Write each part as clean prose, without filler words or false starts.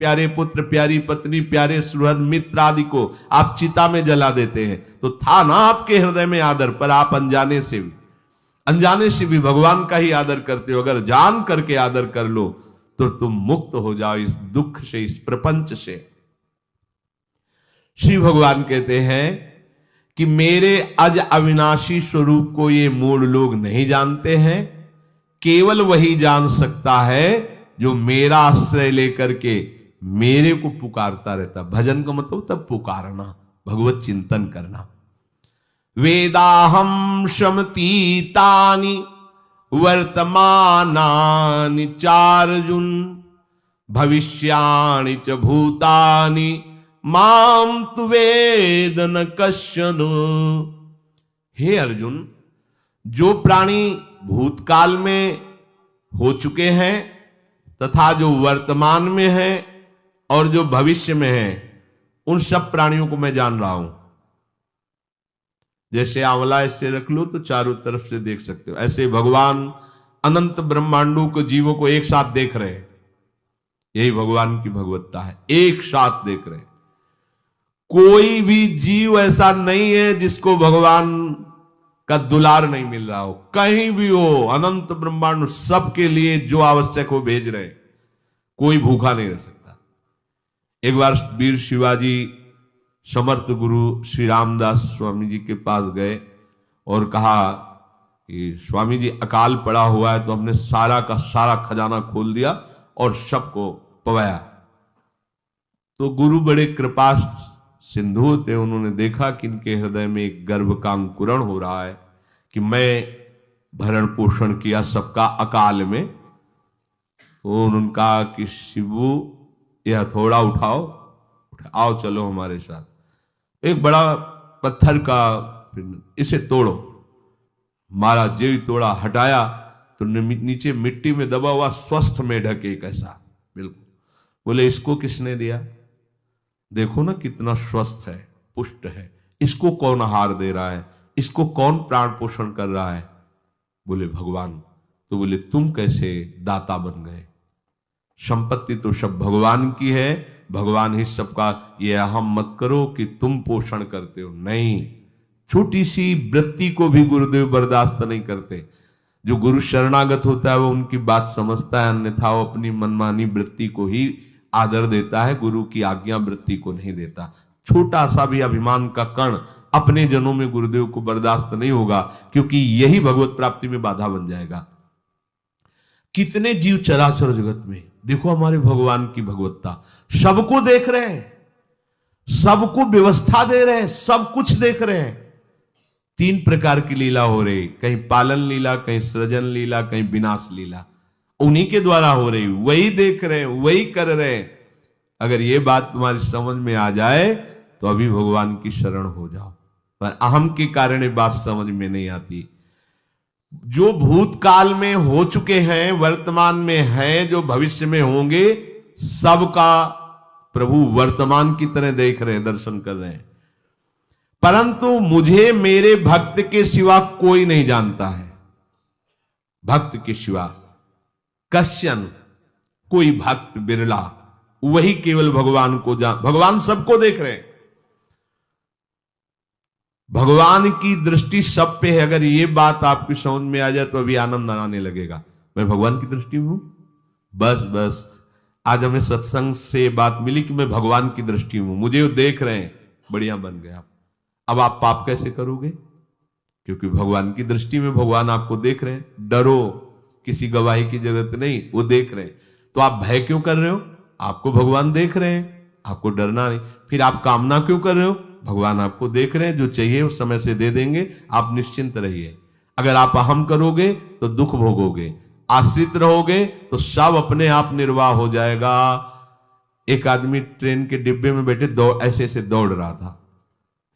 प्यारे पुत्र, प्यारी पत्नी, प्यारे सुहृद मित्र आदि को आप चिता में जला देते हैं, तो था ना आपके हृदय में आदर, पर आप अनजाने से भी भगवान का ही आदर करते हो। अगर जान करके आदर कर लो तो तुम मुक्त हो जाओ इस दुख से, इस प्रपंच से। श्री भगवान कहते हैं कि मेरे अज अविनाशी स्वरूप को ये मूढ़ लोग नहीं जानते हैं, केवल वही जान सकता है जो मेरा आश्रय लेकर के मेरे को पुकारता रहता। भजन का मतलब तब पुकारना, भगवत चिंतन करना। वेदाहम शमतीतानि वर्तमानानि चार्जुन भविष्याणि च भूतानि माम तु वेद न कश्चन। हे अर्जुन, जो प्राणी भूतकाल में हो चुके हैं तथा जो वर्तमान में है और जो भविष्य में है, उन सब प्राणियों को मैं जान रहा हूं। जैसे आंवला ऐसे रख लो तो चारों तरफ से देख सकते हो, ऐसे भगवान अनंत ब्रह्मांडों को, जीवों को एक साथ देख रहे हैं। यही भगवान की भगवत्ता है, एक साथ देख रहे हैं। कोई भी जीव ऐसा नहीं है जिसको भगवान का दुलार नहीं मिल रहा हो, कहीं भी हो, अनंत ब्रह्मांड सबके लिए जो आवश्यक हो भेज रहे। कोई भूखा नहीं रह सकता। एक बार वीर शिवाजी समर्थ गुरु श्री रामदास स्वामी जी के पास गए और कहा कि स्वामी जी अकाल पड़ा हुआ है, तो हमने सारा का सारा खजाना खोल दिया और सबको पवाया। तो गुरु बड़े कृपा सिंधु थे, उन्होंने देखा कि इनके हृदय में एक गर्भ का अंकुरण हो रहा है कि मैं भरण पोषण किया सबका अकाल में। तो उन्होंने कहा कि शिवू यह हथौड़ा उठाओ, आओ चलो हमारे साथ। एक बड़ा पत्थर का, इसे तोड़ो। मारा, जेई तोड़ा, हटाया तो नीचे मिट्टी में दबा हुआ स्वस्थ मेढक एक ऐसा, बिल्कुल। बोले इसको किसने दिया? देखो ना कितना स्वस्थ है, पुष्ट है, इसको कौन आहार दे रहा है, इसको कौन प्राण पोषण कर रहा है? बोले भगवान। तो बोले तुम कैसे दाता बन गए? संपत्ति तो सब भगवान की है, भगवान ही सबका, ये अहम मत करो कि तुम पोषण करते हो। नहीं, छोटी सी वृत्ति को भी गुरुदेव बर्दाश्त नहीं करते। जो गुरु शरणागत होता है वो उनकी बात समझता है, अन्यथा वो अपनी मनमानी वृत्ति को ही आदर देता है, गुरु की आज्ञा वृत्ति को नहीं देता। छोटा सा भी अभिमान का कण अपने जनों में गुरुदेव को बर्दाश्त नहीं होगा, क्योंकि यही भगवत प्राप्ति में बाधा बन जाएगा। कितने जीव चराचर जगत में, देखो हमारे भगवान की भगवत्ता, सबको देख रहे हैं, सबको व्यवस्था दे रहे हैं, सब कुछ देख रहे हैं। 3 प्रकार की लीला हो रही, कहीं पालन लीला, कहीं सृजन लीला, कहीं विनाश लीला, उन्हीं के द्वारा हो रही, वही देख रहे हैं, वही कर रहे हैं। अगर ये बात तुम्हारी समझ में आ जाए तो अभी भगवान की शरण हो जाओ, पर अहम के कारण ये बात समझ में नहीं आती। जो भूतकाल में हो चुके हैं, वर्तमान में हैं, जो भविष्य में होंगे, सबका प्रभु वर्तमान की तरह देख रहे हैं, दर्शन कर रहे हैं। परंतु मुझे मेरे भक्त के सिवा कोई नहीं जानता है। भक्त के सिवा कश्यन, कोई भक्त बिरला, वही केवल भगवान को भगवान सबको देख रहे हैं, भगवान की दृष्टि सब पे है। अगर ये बात आपकी समझ में आ जाए तो अभी आनंद आने लगेगा। मैं भगवान की दृष्टि में हूं, बस आज हमें सत्संग से बात मिली कि मैं भगवान की दृष्टि में हूं, मुझे वो देख रहे हैं, बढ़िया बन गया। अब आप पाप कैसे करोगे? क्योंकि भगवान की दृष्टि में भगवान आपको देख रहे हैं। डरो, किसी गवाही की जरूरत नहीं, वो देख रहे हैं। तो आप भय क्यों कर रहे हो? आपको भगवान देख रहे हैं, आपको डरना नहीं। फिर आप कामना क्यों कर रहे हो? भगवान आपको देख रहे हैं, जो चाहिए उस समय से दे देंगे, आप निश्चिंत रहिए। अगर आप अहम करोगे तो दुख भोगोगे, आश्रित रहोगे तो सब अपने आप निर्वाह हो जाएगा। एक आदमी ट्रेन के डिब्बे में बैठे ऐसे ऐसे दौड़ रहा था।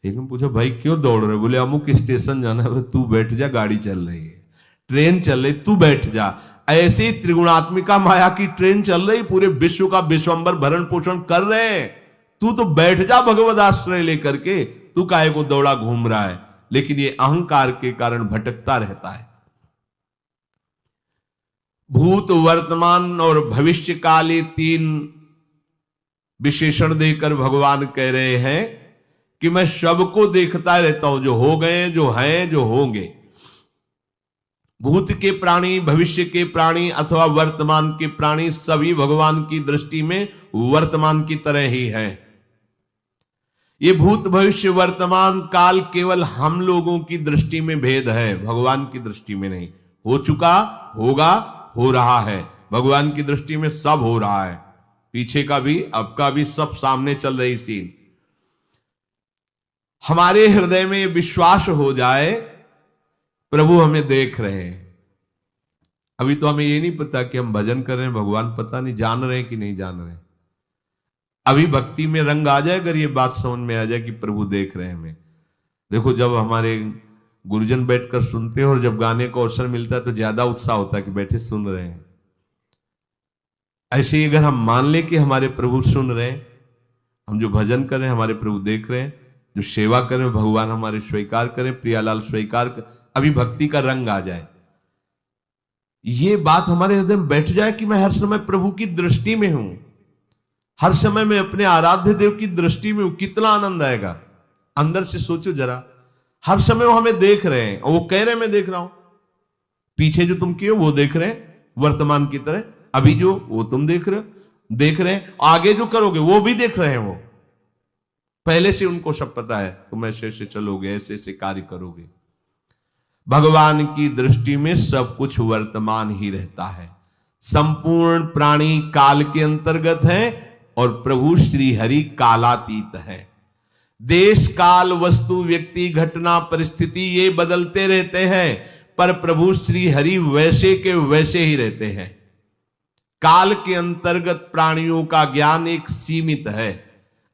एक ने पूछा भाई क्यों दौड़ रहे? बोले अमुक स्टेशन जाना है। तू बैठ जा, गाड़ी चल रही है, ट्रेन चल रही, तू बैठ जा। ऐसे ही त्रिगुणात्मिका माया की ट्रेन चल रही, पूरे विश्व का विश्वंबर भरण पोषण कर रहे हैं, तू तो बैठ जा भगवद आश्रय लेकर के। तू काहे को दौड़ा घूम रहा है? लेकिन ये अहंकार के कारण भटकता रहता है। भूत, वर्तमान और भविष्य काल, ये 3 विशेषण देकर भगवान कह रहे हैं कि मैं सबको देखता रहता हूं, जो हो गए, जो हैं, जो होंगे। भूत के प्राणी, भविष्य के प्राणी अथवा वर्तमान के प्राणी सभी भगवान की दृष्टि में वर्तमान की तरह ही हैं। ये भूत, भविष्य, वर्तमान काल केवल हम लोगों की दृष्टि में भेद है, भगवान की दृष्टि में नहीं। हो चुका, होगा, हो रहा है। भगवान की दृष्टि में सब हो रहा है, पीछे का भी, अब का भी, सब सामने चल रही सीन। हमारे हृदय में विश्वास हो जाए प्रभु हमें देख रहे हैं। अभी तो हमें ये नहीं पता कि हम भजन कर रहे हैं, भगवान पता नहीं जान रहे हैं कि नहीं जान रहे हैं। अभी भक्ति में रंग आ जाए, अगर ये बात समझ में आ जाए कि प्रभु देख रहे हैं हमें। देखो, जब हमारे गुरुजन बैठकर सुनते हैं और जब गाने को अवसर मिलता है तो ज्यादा उत्साह होता है कि बैठे सुन रहे हैं। ऐसे ही अगर हम मान ले कि हमारे प्रभु सुन रहे हैं, हम जो भजन कर रहे हैं हमारे प्रभु देख रहे हैं, जो सेवा कर रहे हैं भगवान हमारे स्वीकार करें, प्रियालाल स्वीकार कर, अभी भक्ति का रंग आ जाए, ये बात हमारे हृदय में बैठ जाए कि मैं हर समय प्रभु की दृष्टि में हूं, हर समय मैं अपने आराध्य देव की दृष्टि में हूं, कितना आनंद आएगा। अंदर से सोचो जरा, हर समय वो हमें देख रहे हैं और वो कह रहे हैं मैं देख रहा हूं। पीछे जो तुम किए वो देख रहे हैं वर्तमान की तरह, अभी जो वो तुम देख रहे हैं, आगे जो करोगे वो भी देख रहे हैं। वो पहले से उनको सब पता है, तुम ऐसे ऐसे चलोगे, ऐसे ऐसे कार्य करोगे। भगवान की दृष्टि में सब कुछ वर्तमान ही रहता है। संपूर्ण प्राणी काल के अंतर्गत है और प्रभु श्री हरि कालातीत है। देश, काल, वस्तु, व्यक्ति, घटना, परिस्थिति ये बदलते रहते हैं, पर प्रभु श्री हरि वैसे के वैसे ही रहते हैं। काल के अंतर्गत प्राणियों का ज्ञान एक सीमित है।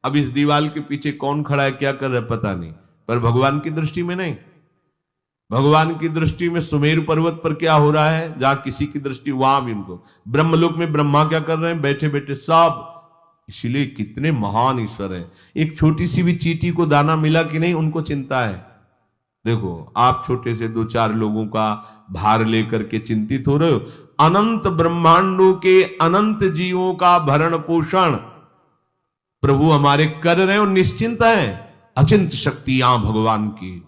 अब इस दीवार के पीछे कौन खड़ा है, क्या कर रहा है पता नहीं, पर भगवान की दृष्टि में नहीं। भगवान की दृष्टि में सुमेरु पर्वत पर क्या हो रहा है, जहां किसी की दृष्टि, वहां भी उनको, ब्रह्मलोक में ब्रह्मा क्या कर रहे हैं, बैठे बैठे सब। इसलिए कितने महान ईश्वर हैं। एक छोटी सी भी चींटी को दाना मिला कि नहीं, उनको चिंता है। देखो, आप छोटे से 2-4 लोगों का भार लेकर के चिंतित हो रहे हो, अनंत ब्रह्मांडों के अनंत जीवों का भरण पोषण प्रभु हमारे कर रहे हैं और निश्चिंत है। अचिंत शक्तियां भगवान की,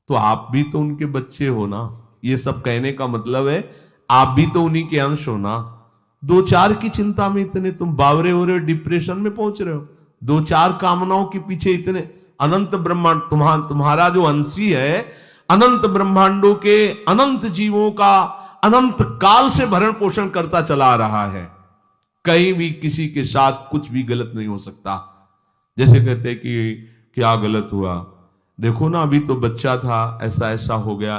तो आप भी तो उनके बच्चे हो ना। ये सब कहने का मतलब है आप भी तो उन्हीं के अंश हो ना। 2-4 की चिंता में इतने तुम बावरे हो रहे हो, डिप्रेशन में पहुंच रहे हो, 2-4 कामनाओं के पीछे इतने। अनंत ब्रह्मांड तुम्हारा जो अंशी है, अनंत ब्रह्मांडों के अनंत जीवों का अनंत काल से भरण पोषण करता चला आ रहा है। कहीं भी किसी के साथ कुछ भी गलत नहीं हो सकता। जैसे कहते हैं कि क्या गलत हुआ, देखो ना अभी तो बच्चा था, ऐसा ऐसा हो गया,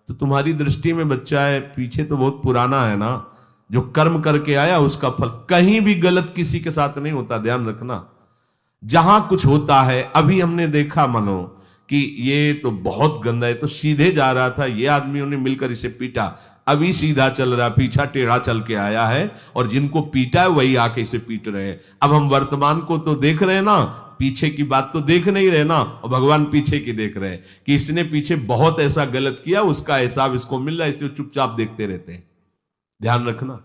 तो तुम्हारी दृष्टि में बच्चा है, पीछे तो बहुत पुराना है ना, जो कर्म करके आया उसका फल। कहीं भी गलत किसी के साथ नहीं होता, ध्यान रखना। जहां कुछ होता है, अभी हमने देखा मानो कि ये तो बहुत गंदा है, तो सीधे जा रहा था, ये आदमियों ने मिलकर इसे पीटा, अभी सीधा चल रहा, पीछा टेढ़ा चल के आया है, और जिनको पीटा है वही आके इसे पीट रहे हैं। अब हम वर्तमान को तो देख रहे हैं ना, पीछे की बात तो देख नहीं रहे ना, और भगवान पीछे की देख रहे हैं कि इसने पीछे बहुत ऐसा गलत किया, उसका हिसाब इसको मिल रहा है, इसलिए चुपचाप देखते रहते हैं। ध्यान रखना,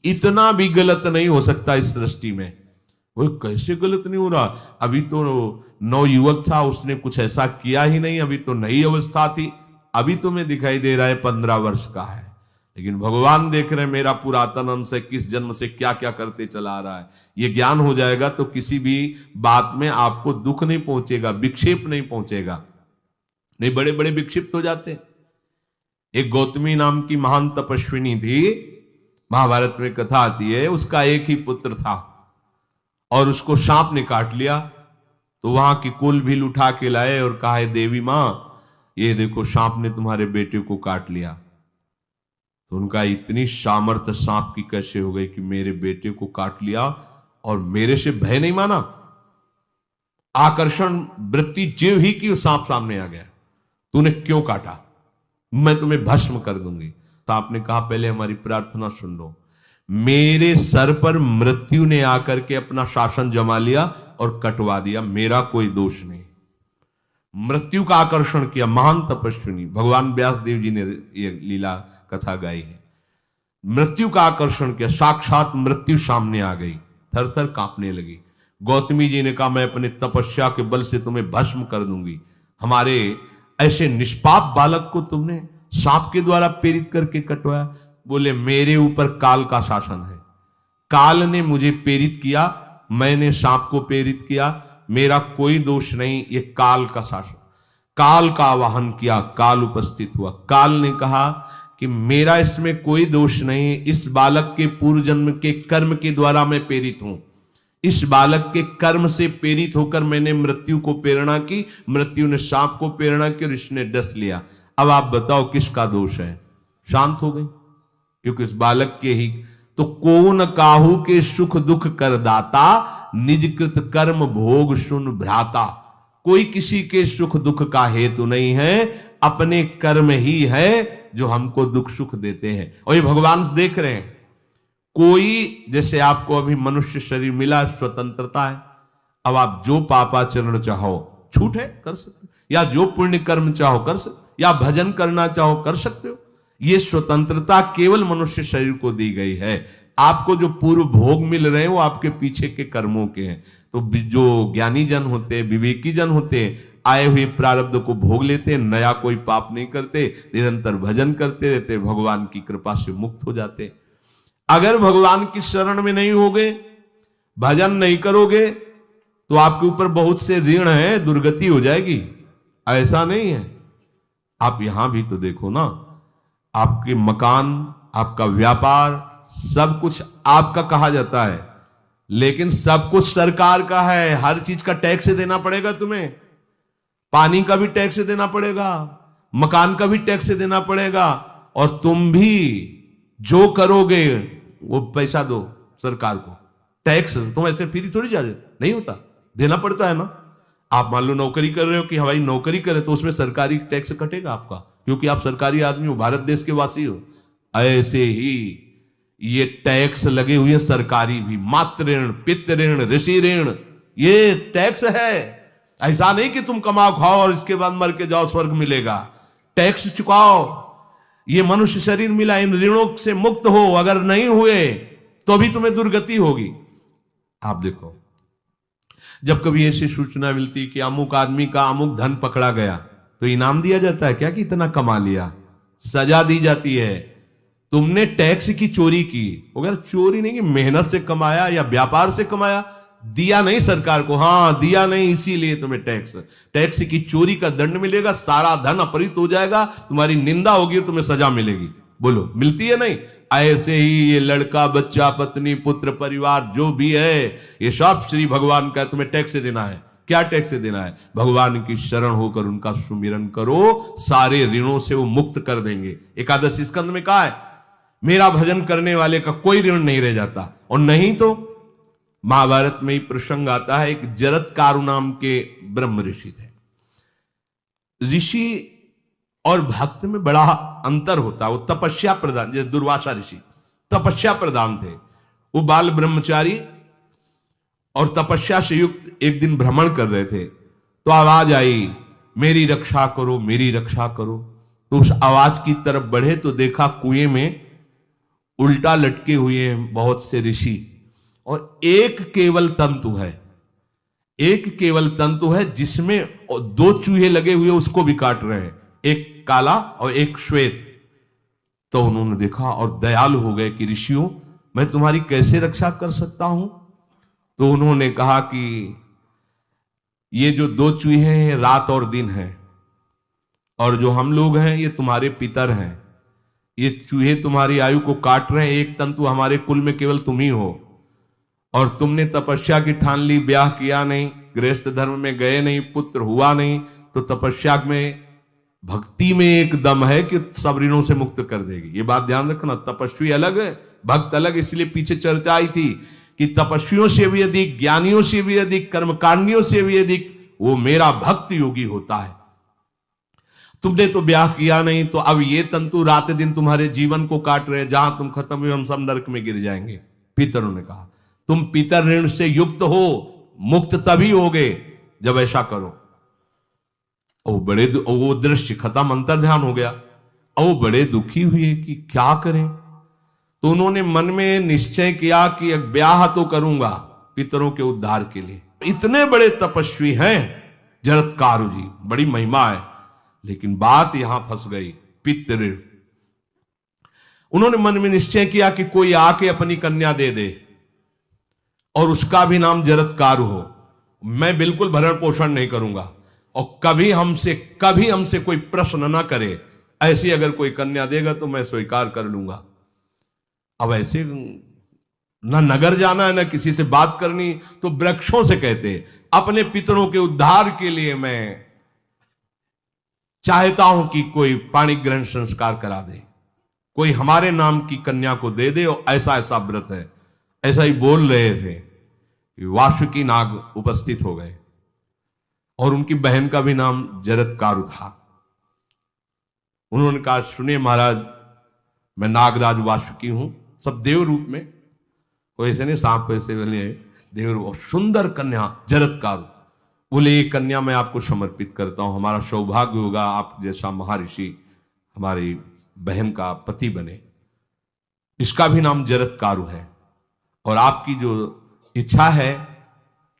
इतना भी गलत नहीं हो सकता इस सृष्टि में। वो कैसे गलत नहीं हो रहा, अभी तो नवयुवक था, उसने कुछ ऐसा किया ही नहीं, अभी तो नई अवस्था थी, अभी तुम्हें दिखाई दे रहा है 15 वर्ष का है, लेकिन भगवान देख रहे हैं मेरा पुरातन अंश है, किस जन्म से क्या क्या करते चला आ रहा है। ये ज्ञान हो जाएगा तो किसी भी बात में आपको दुख नहीं पहुंचेगा, विक्षेप नहीं पहुंचेगा। नहीं, बड़े बड़े विक्षिप्त हो जाते। एक गौतमी नाम की महान तपस्विनी थी, महाभारत में कथा आती है, उसका एक ही पुत्र था और उसको सांप ने काट लिया। तो वहां की कुल भील उठा के लाए और कहा, देवी मां ये देखो सांप ने तुम्हारे बेटे को काट लिया। तो उनका इतनी सामर्थ्य सांप की कैसे हो गई कि मेरे बेटे को काट लिया और मेरे से भय नहीं माना, आकर्षण वृत्ति जीव ही की, सांप सामने आ गया, तूने क्यों काटा, मैं तुम्हें भस्म कर दूंगी। सांप ने कहा पहले हमारी प्रार्थना सुन लो, मेरे सर पर मृत्यु ने आकर के अपना शासन जमा लिया और कटवा दिया, मेरा कोई दोष नहीं। मृत्यु का आकर्षण किया, महान तपस्विनी, भगवान व्यास देव जी ने ये लीला कथा गाई है। मृत्यु का आकर्षण किया, साक्षात मृत्यु सामने आ गई, थर थर कांपने लगी। गौतमी जी ने कहा, मैं अपने तपस्या के बल से तुम्हें भस्म कर दूंगी। हमारे ऐसे निष्पाप बालक को तुमने सांप के द्वारा प्रेरित करके कटवाया। बोले, मेरे ऊपर काल का शासन है, काल ने मुझे प्रेरित किया, मैंने सांप को प्रेरित किया, मेरा कोई दोष नहीं, ये काल का शासन। काल का आवाहन किया, काल उपस्थित हुआ। काल ने कहा कि मेरा इसमें कोई दोष नहीं, इस बालक के पूर्व जन्म के कर्म के द्वारा मैं प्रेरित हूं। इस बालक के कर्म से प्रेरित होकर मैंने मृत्यु को प्रेरणा की, मृत्यु ने सांप को प्रेरणा की और इसने डस लिया। अब आप बताओ किसका दोष है? शांत हो गई, क्योंकि इस बालक के ही तो कौन काहू के सुख दुख कर दाता, निज कृत कर्म भोग सुन भ्राता। कोई किसी के सुख दुख का हेतु नहीं है, अपने कर्म ही है जो हमको दुख सुख देते हैं। और ये भगवान देख रहे हैं। कोई, जैसे आपको अभी मनुष्य शरीर मिला, स्वतंत्रता है, अब आप जो पापाचरण चाहो छूट है कर सकते हो, या जो पुण्य कर्म चाहो कर सकते, या भजन करना चाहो कर सकते हो। ये स्वतंत्रता केवल मनुष्य शरीर को दी गई है। आपको जो पूर्व भोग मिल रहे हैं वो आपके पीछे के कर्मों के हैं। तो जो ज्ञानी जन होते, विवेकी जन होते, आए हुए प्रारब्ध को भोग लेते, नया कोई पाप नहीं करते, निरंतर भजन करते रहते, भगवान की कृपा से मुक्त हो जाते। अगर भगवान की शरण में नहीं होगे, भजन नहीं करोगे, तो आपके ऊपर बहुत से ऋण है, दुर्गति हो जाएगी। ऐसा नहीं है। आप यहां भी तो देखो ना, आपके मकान, आपका व्यापार, सब कुछ आपका कहा जाता है, लेकिन सब कुछ सरकार का है। हर चीज का टैक्स देना पड़ेगा तुम्हें। पानी का भी टैक्स देना पड़ेगा, मकान का भी टैक्स देना पड़ेगा, और तुम भी जो करोगे वो पैसा दो सरकार को। टैक्स तुम ऐसे फ्री थोड़ी जा नहीं होता, देना पड़ता है ना। आप मान लो नौकरी कर रहे हो कि हमारी नौकरी करे, तो उसमें सरकारी टैक्स कटेगा आपका, क्योंकि आप सरकारी आदमी हो, भारत देश के वासी हो। ऐसे ही ये टैक्स लगे हुए सरकारी भी, मातृ ऋण, पितृ ऋण, ऋषि ऋण, ये टैक्स है। ऐसा नहीं कि तुम कमाओ खाओ और इसके बाद मर के जाओ स्वर्ग मिलेगा। टैक्स चुकाओ। ये मनुष्य शरीर मिला, इन ऋणों से मुक्त हो। अगर नहीं हुए तो भी तुम्हें दुर्गति होगी। आप देखो, जब कभी ऐसी सूचना मिलती कि अमुक आदमी का अमुक धन पकड़ा गया, तो इनाम दिया जाता है क्या कि इतना कमा लिया? सजा दी जाती है। तुमने टैक्स की चोरी की, अगर चोरी नहीं की, मेहनत से कमाया या व्यापार से कमाया, दिया नहीं सरकार को, हाँ दिया नहीं, इसीलिए तुम्हें टैक्स की चोरी का दंड मिलेगा, सारा धन अपहृत हो जाएगा, तुम्हारी निंदा होगी, तुम्हें सजा मिलेगी। बोलो मिलती है नहीं? ऐसे ही ये लड़का, बच्चा, पत्नी, पुत्र, परिवार जो भी है, ये सब श्री भगवान का तुम्हें टैक्स देना है। क्या टैक्स देना है? भगवान की शरण होकर उनका सुमिरन करो, सारे ऋणों से वो मुक्त कर देंगे। एकादशी स्कंद में कहा है, मेरा भजन करने वाले का कोई ऋण नहीं रह जाता। और नहीं तो महाभारत में ही प्रसंग आता है, एक जरत्कारु नाम के ब्रह्म ऋषि थे। ऋषि और भक्त में बड़ा अंतर होता है। वो तपस्या प्रधान, जैसे दुर्वासा ऋषि तपस्या प्रधान थे, वो बाल ब्रह्मचारी और तपस्या से युक्त एक दिन भ्रमण कर रहे थे, तो आवाज आई, मेरी रक्षा करो, मेरी रक्षा करो। तो उस आवाज की तरफ बढ़े तो देखा कुएं में उल्टा लटके हुए हैं बहुत से ऋषि, और एक केवल तंतु है, एक केवल तंतु है जिसमें दो चूहे लगे हुए उसको भी काट रहे हैं, एक काला और एक श्वेत। तो उन्होंने देखा और दयालु हो गए कि ऋषियों, मैं तुम्हारी कैसे रक्षा कर सकता हूं? तो उन्होंने कहा कि ये जो दो चूहे हैं रात और दिन हैं, और जो हम लोग हैं ये तुम्हारे पितर हैं। ये चूहे तुम्हारी आयु को काट रहे हैं, एक तंतु हमारे कुल में केवल तुम ही हो, और तुमने तपस्या की ठान ली, ब्याह किया नहीं, गृहस्थ धर्म में गए नहीं, पुत्र हुआ नहीं, तो तपस्या में, भक्ति में एक दम है कि सब ऋणों से मुक्त कर देगी। ये बात ध्यान रखना। तपस्वी अलग है, भक्त अलग। इसलिए पीछे चर्चा आई थी कि तपस्वियों से भी अधिक, ज्ञानियों से भी अधिक, कर्मकांडियों से भी अधिक वो मेरा भक्त योगी होता है। तुमने तो ब्याह किया नहीं, तो अब ये तंतु रात दिन तुम्हारे जीवन को काट रहे, जहां तुम खत्म हुए हम सब नरक में गिर जाएंगे। पितरों ने कहा, तुम पितर ऋण से युक्त हो, मुक्त तभी होगे जब ऐसा करो। वो दृश्य खत्म, अंतर ध्यान हो गया। वो बड़े दुखी हुए कि क्या करें। तो उन्होंने मन में निश्चय किया कि एक ब्याह तो करूंगा पितरों के उद्धार के लिए। इतने बड़े तपस्वी हैं जरत्कारु जी, बड़ी महिमा है, लेकिन बात यहां फंस गई। पितृ, उन्होंने मन में निश्चय किया कि कोई आके अपनी कन्या दे दे और उसका भी नाम जरत्कारु हो। मैं बिल्कुल भरण पोषण नहीं करूंगा और कभी हमसे कोई प्रश्न ना करे, ऐसी अगर कोई कन्या देगा तो मैं स्वीकार कर लूंगा। अब ऐसे ना नगर जाना है ना किसी से बात करनी, तो वृक्षों से कहते अपने पितरों के उद्धार के लिए मैं चाहता हूं कि कोई पाणी ग्रहण संस्कार करा दे, कोई हमारे नाम की कन्या को दे दे, और ऐसा ऐसा व्रत है। ऐसा ही बोल रहे थे, वासुकी नाग उपस्थित हो गए और उनकी बहन का भी नाम जरत्कारु था। उन्होंने कहा, सुनिए महाराज, मैं नागराज वासुकी हूं, सब देव रूप में, कोई ऐसे नहीं सांप वैसे बने, देव रूप, और सुंदर कन्या जरत्कारु। बोले, ये कन्या मैं आपको समर्पित करता हूं, हमारा सौभाग्य होगा आप जैसा महर्षि हमारी बहन का पति बने। इसका भी नाम जरत्कारु है, और आपकी जो इच्छा है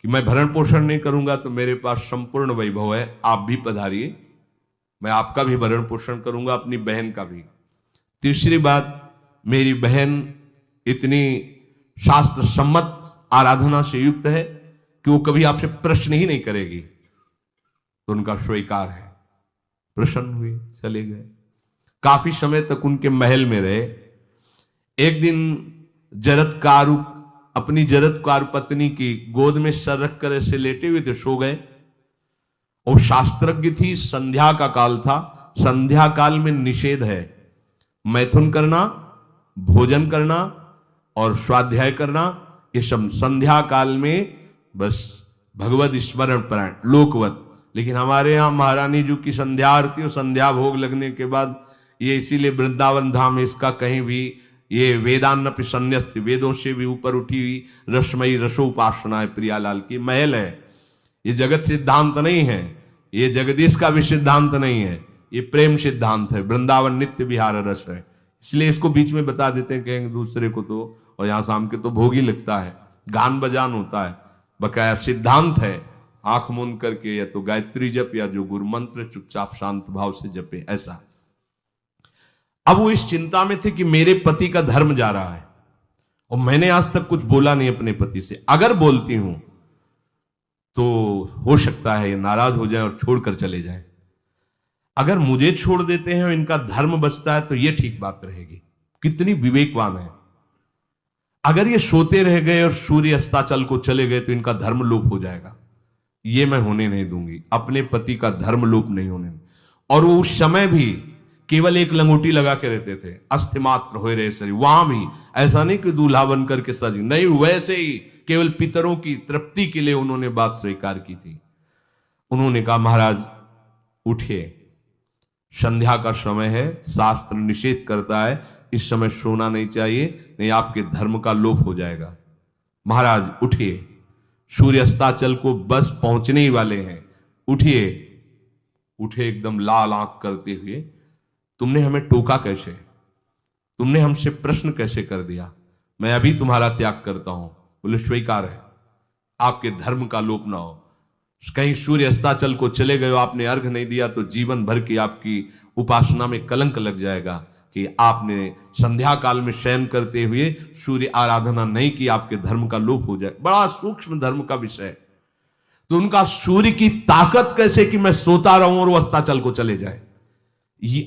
कि मैं भरण पोषण नहीं करूंगा तो मेरे पास संपूर्ण वैभव है, आप भी पधारिए, मैं आपका भी भरण पोषण करूंगा, अपनी बहन का भी। तीसरी बात, मेरी बहन इतनी शास्त्र सम्मत आराधना से युक्त है कि वो कभी आपसे प्रश्न ही नहीं करेगी, तो उनका स्वीकार है। प्रसन्न हुए, चले गए। काफी समय तक उनके महल में रहे। एक दिन जरत्कारु अपनी जरत्कारु पत्नी की गोद में सर रख कर ऐसे लेटे हुए थे, सो गए। और शास्त्रज्ञ थी, संध्या का काल था, संध्या काल में निषेध है मैथुन करना, भोजन करना और स्वाध्याय करना, ये सब संध्या काल में बस भगवत स्मरण परायण लोकवत। लेकिन हमारे यहाँ महारानी जी की संध्या आरती और संध्या भोग लगने के बाद ये इसीलिए वृंदावन धाम इसका कहीं भी ये वेदान्न संन्यस्त, वेदों से भी ऊपर उठी हुई रसमयी रसोपासना है, प्रियालाल की महल है। ये जगत सिद्धांत नहीं है, ये जगदीश का भी सिद्धांत नहीं है, ये प्रेम सिद्धांत है। वृंदावन नित्य विहार रस है, इसलिए इसको बीच में बता देते हैं, कहेंगे दूसरे को तो, और यहां शाम के तो भोग ही लगता है, गान बजान होता है, बकाया सिद्धांत है। आंख मूंद करके या तो गायत्री जप या जो गुरु मंत्र चुपचाप शांत भाव से जपे, ऐसा। अब वो इस चिंता में थे कि मेरे पति का धर्म जा रहा है और मैंने आज तक कुछ बोला नहीं अपने पति से, अगर बोलती हूं तो हो सकता है ये नाराज हो जाए और छोड़कर चले जाए। अगर मुझे छोड़ देते हैं और इनका धर्म बचता है तो ये ठीक बात रहेगी। कितनी विवेकवान है। अगर ये सोते रह गए और सूर्य अस्ताचल को चले गए तो इनका धर्म लोप हो जाएगा, ये मैं होने नहीं दूंगी, अपने पति का धर्म लोप नहीं होने। और वो उस समय भी केवल एक लंगोटी लगा के रहते थे, अस्थिमात्र हो रहे शरीर, वहां भी ऐसा नहीं कि दूल्हा बन करके सज, नहीं, वैसे ही केवल पितरों की तृप्ति के लिए उन्होंने बात स्वीकार की थी। उन्होंने कहा, महाराज उठिए, संध्या का समय है, शास्त्र निषेध करता है इस समय सोना नहीं चाहिए, नहीं आपके धर्म का लोप हो जाएगा। महाराज उठिए, सूर्य अस्ताचल को बस पहुंचने ही वाले हैं, उठिए। उठे एकदम लाल आंख करते हुए, तुमने हमें टोका कैसे, तुमने हमसे प्रश्न कैसे कर दिया, मैं अभी तुम्हारा त्याग करता हूं। बोले, स्वीकार है, आपके धर्म का लोप ना हो। कहीं सूर्य अस्ताचल को चले गए, आपने अर्घ नहीं दिया तो जीवन भर की आपकी उपासना में कलंक लग जाएगा कि आपने संध्या काल में शयन करते हुए सूर्य आराधना नहीं की, आपके धर्म का लोप हो जाए। बड़ा सूक्ष्म धर्म का विषय। तो उनका सूर्य की ताकत कैसे कि मैं सोता रहूं और वो अस्ताचल को चले जाए,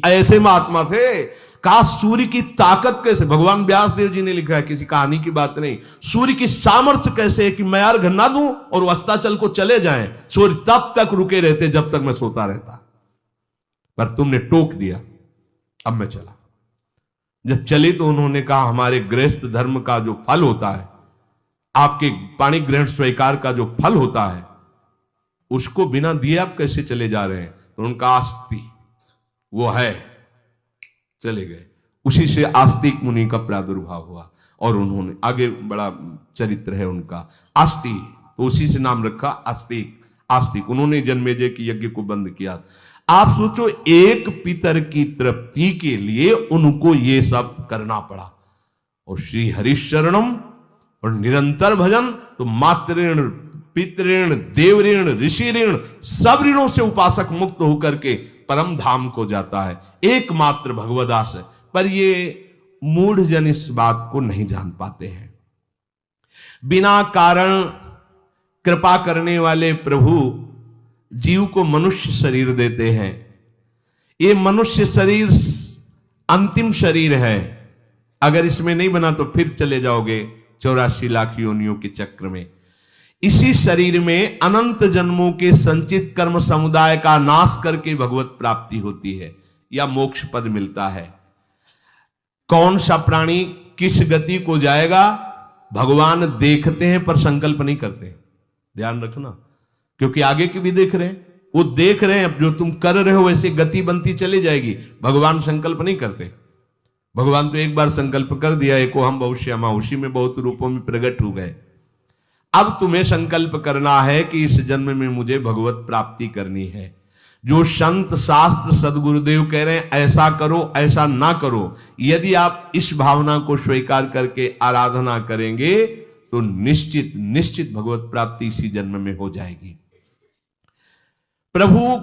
ऐसे महात्मा थे। का सूर्य की ताकत कैसे, भगवान व्यास देव जी ने लिखा है, किसी कहानी की बात नहीं। सूर्य की सामर्थ्य कैसे है कि मैं अर्घ ना दूं और वो अस्ताचल को चले जाएं, सूर्य तब तक रुके रहते जब तक मैं सोता रहता, पर तुमने टोक दिया, अब मैं चला। जब चली तो उन्होंने कहा, हमारे गृहस्थ धर्म का जो फल होता है, आपके पाणी ग्रहण स्वीकार का जो फल होता है, उसको बिना दिए आप कैसे चले जा रहे हैं। तो उनका आस्ति वो है, चले गए। उसी से आस्तिक मुनि का प्रादुर्भाव हुआ और उन्होंने आगे बड़ा चरित्र है उनका, आस्ति, तो उसी से नाम रखा आस्तिक। आस्तिक उन्होंने जन्मेजय की यज्ञ को बंद किया। आप सोचो, एक पितर की तृप्ति के लिए उनको ये सब करना पड़ा। और श्री हरिशरणम और निरंतर भजन, तो मातृण, पितृण, देवऋण, ऋषि ऋण, सब ऋणों से उपासक मुक्त होकर के परम धाम को जाता है, एकमात्र भगवदास है। पर ये मूढ़ जन इस बात को नहीं जान पाते हैं। बिना कारण कृपा करने वाले प्रभु जीव को मनुष्य शरीर देते हैं। ये मनुष्य शरीर अंतिम शरीर है, अगर इसमें नहीं बना तो फिर चले जाओगे 84 लाख योनियों के चक्र में। इसी शरीर में अनंत जन्मों के संचित कर्म समुदाय का नाश करके भगवत प्राप्ति होती है या मोक्ष पद मिलता है। कौन सा प्राणी किस गति को जाएगा भगवान देखते हैं पर संकल्प नहीं करते, ध्यान रखना, क्योंकि आगे की भी देख रहे हैं, वो देख रहे हैं जो तुम कर रहे हो वैसे गति बनती चली जाएगी, भगवान संकल्प नहीं करते। भगवान तो एक बार संकल्प कर दिया, एको हम बहुश्यामा, उसी में बहुत रूपों में प्रकट हो गए। अब तुम्हें संकल्प करना है कि इस जन्म में मुझे भगवत प्राप्ति करनी है। जो संत शास्त्र सदगुरुदेव कह रहे हैं ऐसा करो ऐसा ना करो, यदि आप इस भावना को स्वीकार करके आराधना करेंगे तो निश्चित निश्चित भगवत प्राप्ति इसी जन्म में हो जाएगी। प्रभु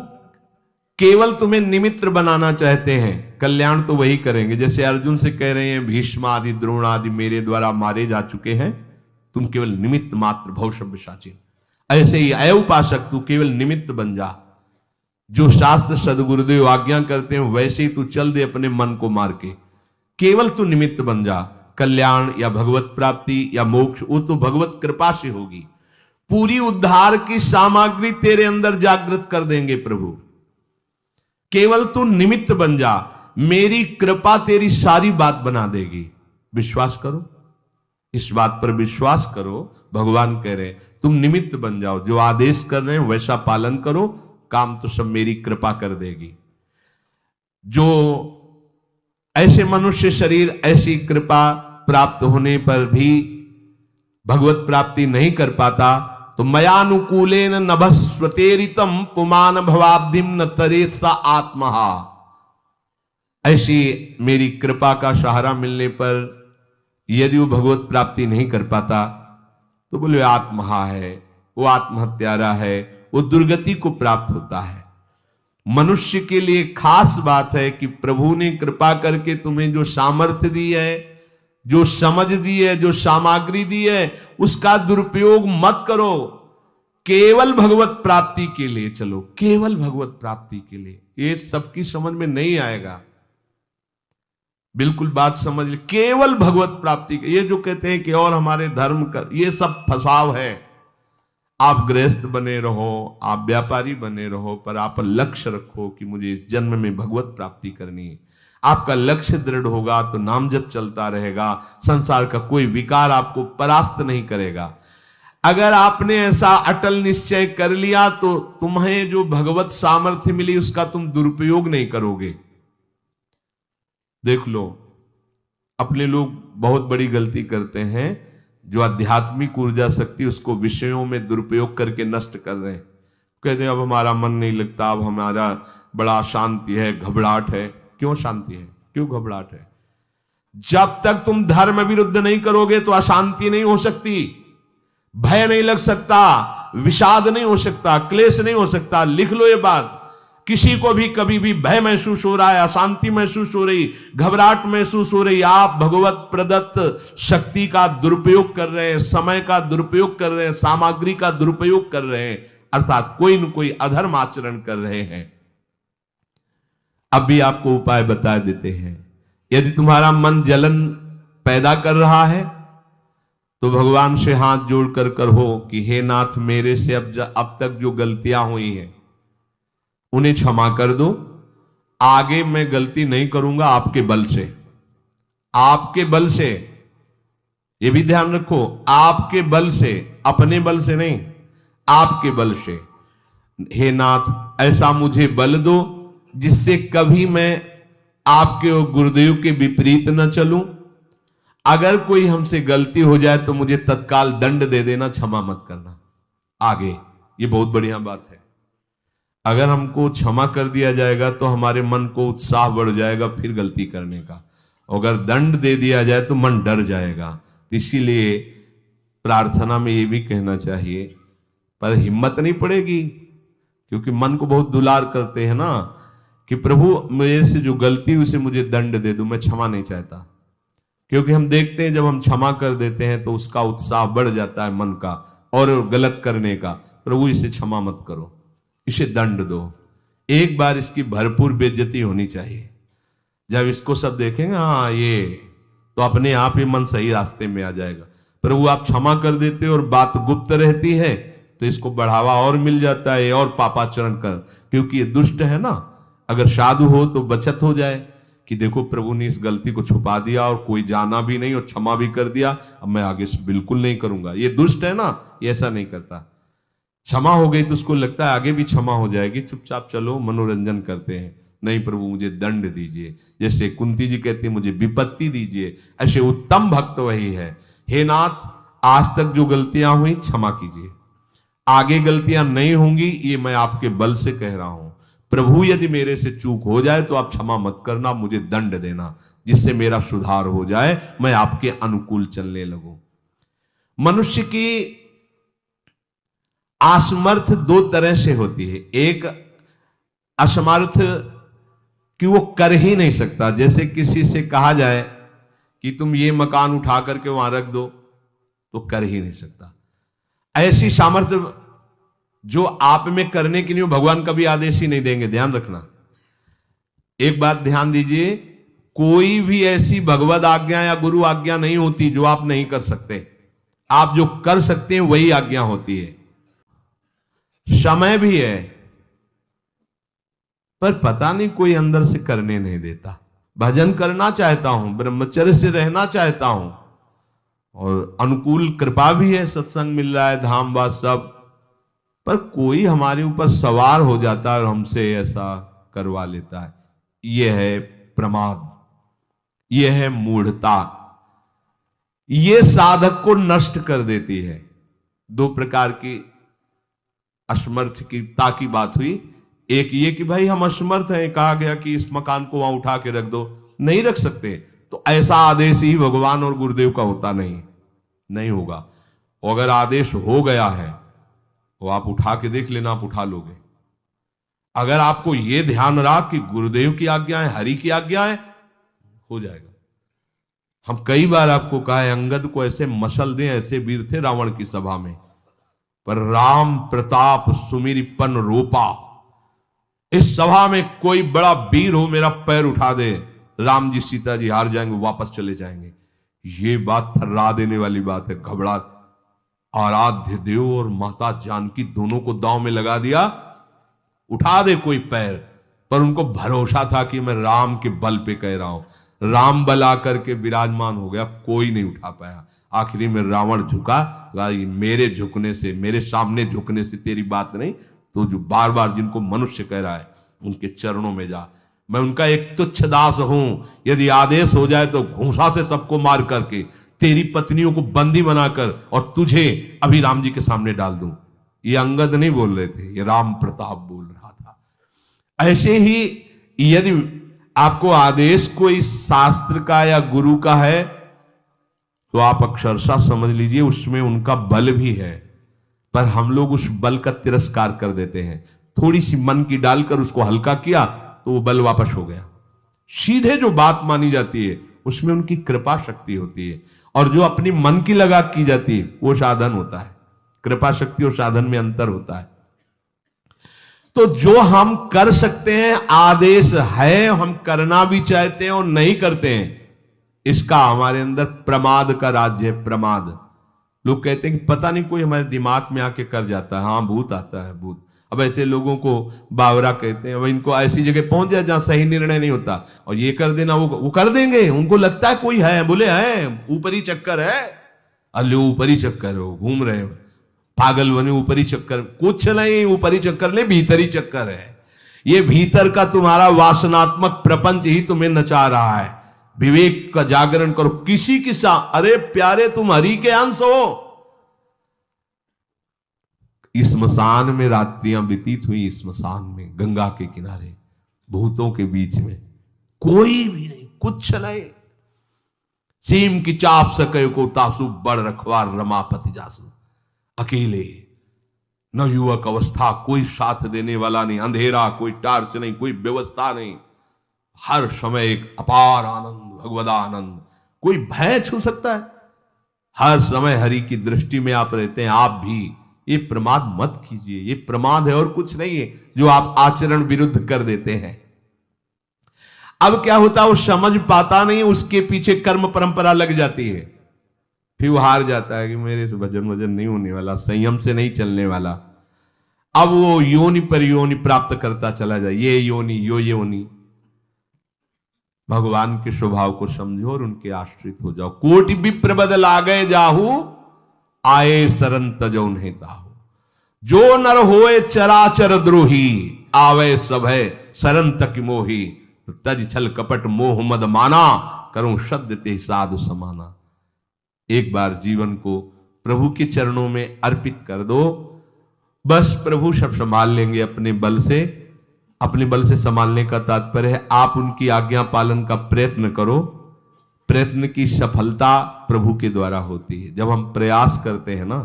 केवल तुम्हें निमित्त बनाना चाहते हैं, कल्याण तो वही करेंगे। जैसे अर्जुन से कह रहे हैं भीष्म आदि द्रोण आदि मेरे द्वारा मारे जा चुके हैं, तुम केवल निमित्त मात्र भव सव्यसाचिन। ऐसे ही अय उपासक तू केवल निमित्त बन जा, जो शास्त्र सदगुरुदेव आज्ञा करते हैं वैसे ही तू चल दे अपने मन को मार के, केवल तू निमित्त बन जा। कल्याण या भगवत प्राप्ति या मोक्ष वो तो भगवत कृपा से होगी। पूरी उद्धार की सामग्री तेरे अंदर जागृत कर देंगे प्रभु, केवल तू निमित्त बन जा, मेरी कृपा तेरी सारी बात बना देगी। विश्वास करो, इस बात पर विश्वास करो। भगवान कह रहे तुम निमित्त बन जाओ, जो आदेश कर रहे हैं वैसा पालन करो, काम तो सब मेरी कृपा कर देगी। जो ऐसे मनुष्य शरीर ऐसी कृपा प्राप्त होने पर भी भगवत प्राप्ति नहीं कर पाता, तो मयानुकूलेन नभस्वतेरितम पुमान भवाब्धिम न तरे सा आत्मा। ऐसी मेरी कृपा का सहारा मिलने पर यदि वो भगवत प्राप्ति नहीं कर पाता तो बोले आत्महा है, वो आत्महत्यारा है, वो दुर्गति को प्राप्त होता है। मनुष्य के लिए खास बात है कि प्रभु ने कृपा करके तुम्हें जो सामर्थ्य दी है, जो समझ दी है, जो सामग्री दी है, उसका दुरुपयोग मत करो। केवल भगवत प्राप्ति के लिए चलो, केवल भगवत प्राप्ति के लिए। ये सबकी समझ में नहीं आएगा, बिल्कुल बात समझ ले। केवल भगवत प्राप्ति के, ये जो कहते हैं कि और हमारे धर्म का, ये सब फसाव है। आप गृहस्थ बने रहो, आप व्यापारी बने रहो, पर आप लक्ष्य रखो कि मुझे इस जन्म में भगवत प्राप्ति करनी है। आपका लक्ष्य दृढ़ होगा तो नाम जप चलता रहेगा, संसार का कोई विकार आपको परास्त नहीं करेगा। अगर आपने ऐसा अटल निश्चय कर लिया तो तुम्हें जो भगवत सामर्थ्य मिली उसका तुम दुरुपयोग नहीं करोगे। देख लो, अपने लोग बहुत बड़ी गलती करते हैं, जो आध्यात्मिक ऊर्जा शक्ति उसको विषयों में दुरुपयोग करके नष्ट कर रहे हैं। कहते हैं अब हमारा मन नहीं लगता, अब हमारा बड़ा शांति है, घबराहट है। क्यों शांति है, क्यों घबराहट है? जब तक तुम धर्म विरुद्ध नहीं करोगे तो अशांति नहीं हो सकती, भय नहीं लग सकता, विषाद नहीं हो सकता, क्लेश नहीं हो सकता। लिख लो ये बात, किसी को भी कभी भी भय महसूस हो रहा है, अशांति महसूस हो रही, घबराहट महसूस हो रही, आप भगवत प्रदत्त शक्ति का दुरुपयोग कर रहे हैं, समय का दुरुपयोग कर रहे हैं, सामग्री का दुरुपयोग कर रहे हैं, अर्थात कोई न कोई अधर्म आचरण कर रहे हैं। अब भी आपको उपाय बता देते हैं। यदि तुम्हारा मन जलन पैदा कर रहा है तो भगवान से हाथ जोड़कर कहो कि हे नाथ, मेरे से अब तक जो गलतियां हुई हैं उन्हें क्षमा कर दो, आगे मैं गलती नहीं करूंगा आपके बल से। आपके बल से, यह भी ध्यान रखो, आपके बल से, अपने बल से नहीं, आपके बल से। हे नाथ, ऐसा मुझे बल दो जिससे कभी मैं आपके और गुरुदेव के विपरीत न चलूं। अगर कोई हमसे गलती हो जाए तो मुझे तत्काल दंड दे देना, क्षमा मत करना आगे। ये बहुत बढ़िया बात है। अगर हमको क्षमा कर दिया जाएगा तो हमारे मन को उत्साह बढ़ जाएगा फिर गलती करने का, अगर दंड दे दिया जाए तो मन डर जाएगा। इसीलिए प्रार्थना में ये भी कहना चाहिए, पर हिम्मत नहीं पड़ेगी, क्योंकि मन को बहुत दुलार करते हैं ना, कि प्रभु मेरे से जो गलती हुई उसे मुझे दंड दे दो, मैं क्षमा नहीं चाहता। क्योंकि हम देखते हैं जब हम क्षमा कर देते हैं तो उसका उत्साह बढ़ जाता है मन का और गलत करने का। प्रभु इसे क्षमा मत करो, इसे दंड दो। एक बार इसकी भरपूर बेइज्जती होनी चाहिए। जब इसको सब देखेंगे हाँ ये, तो अपने आप ही मन सही रास्ते में आ जाएगा। प्रभु आप क्षमा कर देते और बात गुप्त रहती है तो इसको बढ़ावा और मिल जाता है और पापाचरण कर, क्योंकि ये दुष्ट है ना। अगर साधु हो तो बचत हो जाए कि देखो प्रभु ने इस गलती को छुपा दिया और कोई जाना भी नहीं और क्षमा भी कर दिया, अब मैं आगे से बिल्कुल नहीं करूंगा। ये दुष्ट है ना, ये ऐसा नहीं करता। क्षमा हो गई तो उसको लगता है आगे भी क्षमा हो जाएगी, चुपचाप चलो मनोरंजन करते हैं। नहीं प्रभु मुझे दंड दीजिए, जैसे कुंती जी कहती है मुझे विपत्ति दीजिए, ऐसे उत्तम भक्त वही है। हे नाथ, आज तक जो गलतियां हुई क्षमा कीजिए, आगे गलतियां नहीं होंगी, ये मैं आपके बल से कह रहा हूं। प्रभु यदि मेरे से चूक हो जाए तो आप क्षमा मत करना, मुझे दंड देना, जिससे मेरा सुधार हो जाए, मैं आपके अनुकूल चलने लगूं। मनुष्य की असमर्थ दो तरह से होती है। एक असमर्थ कि वो कर ही नहीं सकता, जैसे किसी से कहा जाए कि तुम ये मकान उठा करके वहां रख दो, तो कर ही नहीं सकता। ऐसी सामर्थ्य जो आप में करने के लिए भगवान कभी आदेश ही नहीं देंगे, ध्यान रखना। एक बात ध्यान दीजिए, कोई भी ऐसी भगवद आज्ञा या गुरु आज्ञा नहीं होती जो आप नहीं कर सकते। आप जो कर सकते हैं वही आज्ञा होती है। समय भी है, पर पता नहीं कोई अंदर से करने नहीं देता। भजन करना चाहता हूं, ब्रह्मचर्य से रहना चाहता हूं, और अनुकूल कृपा भी है, सत्संग मिल रहा है, धाम वास सब, पर कोई हमारे ऊपर सवार हो जाता है और हमसे ऐसा करवा लेता है। यह है प्रमाद, यह है मूढ़ता, यह साधक को नष्ट कर देती है। दो प्रकार की असमर्थता की बात हुई। एक ये कि भाई हम असमर्थ हैं, कहा गया कि इस मकान को वहां उठा के रख दो, नहीं रख सकते, तो ऐसा आदेश ही भगवान और गुरुदेव का होता नहीं होगा। अगर आदेश हो गया है तो आप उठा के देख लेना, आप उठा लोगे। अगर आपको यह ध्यान रहा कि गुरुदेव की आज्ञा है, हरि की आज्ञा है, हो जाएगा। हम कई बार आपको कहा है, अंगद को ऐसे मसल दें, ऐसे वीर थे रावण की सभा में, पर राम प्रताप सुमिरपन रोपा। इस सभा में कोई बड़ा वीर हो, मेरा पैर उठा दे, राम जी सीता जी हार जाएंगे, वापस चले जाएंगे। ये बात थर्रा देने वाली बात है। घबरा आराध्य देव और माता जानकी दोनों को दांव में लगा दिया, उठा दे कोई पैर, पर उनको भरोसा था कि मैं राम के बल पे कह रहा हूं। राम बल आकर के विराजमान हो गया, कोई नहीं उठा पाया। आखिरी में रावण झुका, मेरे झुकने से, मेरे सामने झुकने से तेरी बात नहीं, तो जो बार बार जिनको मनुष्य कह रहा है उनके चरणों में जा, मैं उनका एक तुच्छ दास हूं। यदि आदेश हो जाए तो घूंसा से सबको मार करके तेरी पत्नियों को बंदी बनाकर और तुझे अभी राम जी के सामने डाल दूं। ये अंगद नहीं बोल रहे थे, ये राम प्रताप बोल रहा था। ऐसे ही यदि आपको आदेश कोई शास्त्र का या गुरु का है तो आप अक्षरशः समझ लीजिए उसमें उनका बल भी है, पर हम लोग उस बल का तिरस्कार कर देते हैं। थोड़ी सी मन की डालकर उसको हल्का किया तो वो बल वापस हो गया। सीधे जो बात मानी जाती है उसमें उनकी कृपा शक्ति होती है, और जो अपनी मन की लगा की जाती है वो साधन होता है। कृपा शक्ति और साधन में अंतर होता है। तो जो हम कर सकते हैं, आदेश है, हम करना भी चाहते हैं और नहीं करते हैं, इसका हमारे अंदर प्रमाद का राज्य है। प्रमाद, लोग कहते हैं कि पता नहीं कोई हमारे दिमाग में आके कर जाता है, हाँ भूत आता है भूत। अब ऐसे लोगों को बावरा कहते हैं। अब इनको ऐसी जगह पहुंच जाए जहां सही निर्णय नहीं होता, और ये कर देना वो कर देंगे। उनको लगता है कोई है, बोले है ऊपरी चक्कर है, अल्ले ऊपरी चक्कर हो, घूम रहे हो पागल बने, ऊपरी चक्कर कुछ नहीं, ऊपरी चक्कर नहीं, भीतरी चक्कर है। ये भीतर का तुम्हारा वासनात्मक प्रपंच ही तुम्हें नचा रहा है। विवेक का जागरण करो। किसी की अरे प्यारे तुम हरि के अंश हो। स्मशान में रात्रियां व्यतीत हुई, स्मशान में गंगा के किनारे भूतों के बीच में, कोई भी नहीं, कुछ नहीं, सीम की चाप सके को तासु बड़ रखवार रमापति जासु। अकेले, न युवक अवस्था, कोई साथ देने वाला नहीं, अंधेरा, कोई टार्च नहीं, कोई व्यवस्था नहीं, हर समय एक अपार आनंद, भगवदा आनंद। कोई भय छू सकता है? हर समय हरि की दृष्टि में आप रहते हैं। आप भी ये प्रमाद मत कीजिए, ये प्रमाद है और कुछ नहीं है जो आप आचरण विरुद्ध कर देते हैं। अब क्या होता है, वो समझ पाता नहीं, उसके पीछे कर्म परंपरा लग जाती है, फिर वो हार जाता है कि मेरे से भजन वजन नहीं होने वाला, संयम से नहीं चलने वाला। अब वो योनि पर योनि प्राप्त करता चला जाए, ये योनि यो योनि। भगवान के स्वभाव को समझो और उनके आश्रित हो जाओ। कोटि विप्र बदल आ गए जाहू, आए शरण तजो नहीं ताहू। जो नर होए चराचर द्रोही, आवे सभय शरण तक मोही। तज छल कपट मोह मद माना, करूं शब्द ते साधु समाना। एक बार जीवन को प्रभु के चरणों में अर्पित कर दो, बस प्रभु सब संभाल लेंगे अपने बल से। अपने बल से संभालने का तात्पर्य है आप उनकी आज्ञा पालन का प्रयत्न करो। प्रयत्न की सफलता प्रभु के द्वारा होती है। जब हम प्रयास करते हैं ना,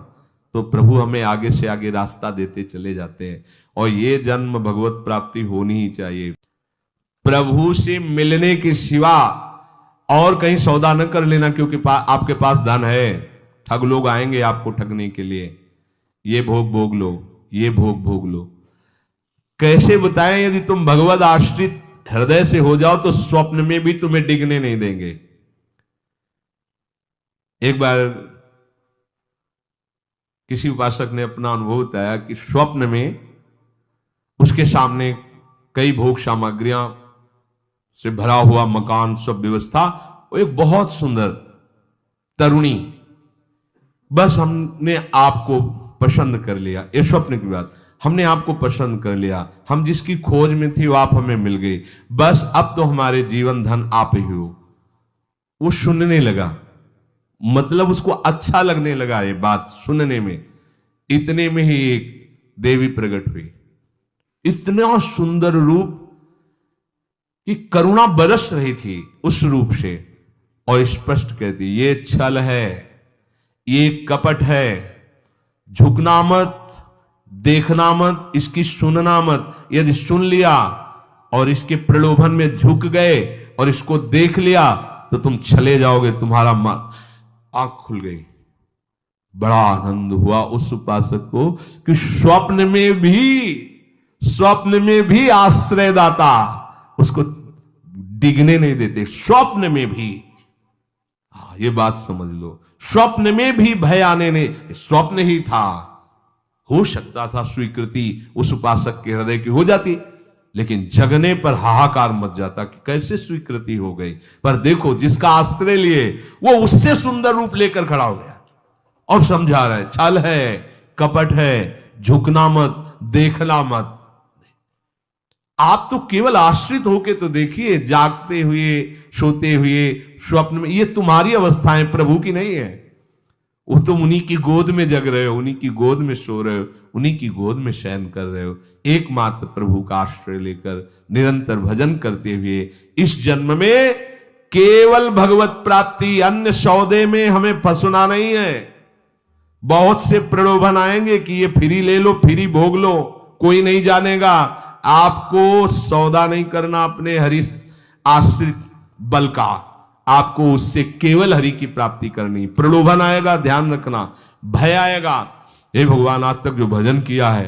तो प्रभु हमें आगे से आगे रास्ता देते चले जाते हैं। और ये जन्म भगवत प्राप्ति होनी ही चाहिए। प्रभु से मिलने के सिवा और कहीं सौदा न कर लेना, क्योंकि आपके पास धन है। ठग लोग आएंगे आपको ठगने के लिए, ये भोग भोग लो, ये भोग भोग लो। कैसे बताएं, यदि तुम भगवत आश्रित हृदय से हो जाओ तो स्वप्न में भी तुम्हें डिगने नहीं देंगे। एक बार किसी उपासक ने अपना अनुभव बताया कि स्वप्न में उसके सामने कई भोग सामग्रियां से भरा हुआ मकान, सब व्यवस्था, वो एक बहुत सुंदर तरुणी, बस हमने आपको पसंद कर लिया। ये स्वप्न की बात, हमने आपको पसंद कर लिया, हम जिसकी खोज में थे वो आप हमें मिल गई, बस अब तो हमारे जीवन धन आप ही हो। वो सुनने लगा, मतलब उसको अच्छा लगने लगा ये बात सुनने में। इतने में ही एक देवी प्रकट हुई, इतना सुंदर रूप कि करुणा बरस रही थी उस रूप से, और स्पष्ट कहती, ये छल है, ये कपट है, झुकना मत, देखना मत, इसकी सुनना मत। यदि सुन लिया और इसके प्रलोभन में झुक गए और इसको देख लिया तो तुम चले जाओगे, तुम्हारा मन। आंख खुल गई, बड़ा आनंद हुआ उस उपासक को कि स्वप्न में भी आश्रयदाता उसको डिगने नहीं देते। स्वप्न में भी, ये बात समझ लो, स्वप्न में भी भय आने नहीं, स्वप्न ही था। हो सकता था स्वीकृति उस उपासक के हृदय की हो जाती, लेकिन जगने पर हाहाकार मच जाता कि कैसे स्वीकृति हो गई। पर देखो, जिसका आश्रय लिए वो उससे सुंदर रूप लेकर खड़ा हो गया और समझा रहा है, छल है, कपट है, झुकना मत, देखना मत। आप तो केवल आश्रित होके तो देखिए, जागते हुए, सोते हुए, स्वप्न में, ये तुम्हारी अवस्थाएं, प्रभु की नहीं है। वो तुम उन्हीं की गोद में जग रहे हो, उन्हीं की गोद में सो रहे हो, उन्हीं की गोद में शयन कर रहे हो। एकमात्र प्रभु का आश्रय लेकर निरंतर भजन करते हुए इस जन्म में केवल भगवत प्राप्ति, अन्य सौदे में हमें फंसना नहीं है। बहुत से प्रलोभन आएंगे कि ये फ्री ले लो, फ्री भोग लो, कोई नहीं जानेगा। आपको सौदा नहीं करना अपने हरि आश्रित बल का, आपको उससे केवल हरि की प्राप्ति करनी। प्रलोभन आएगा, ध्यान रखना, भय आएगा। हे भगवान, आज तक जो भजन किया है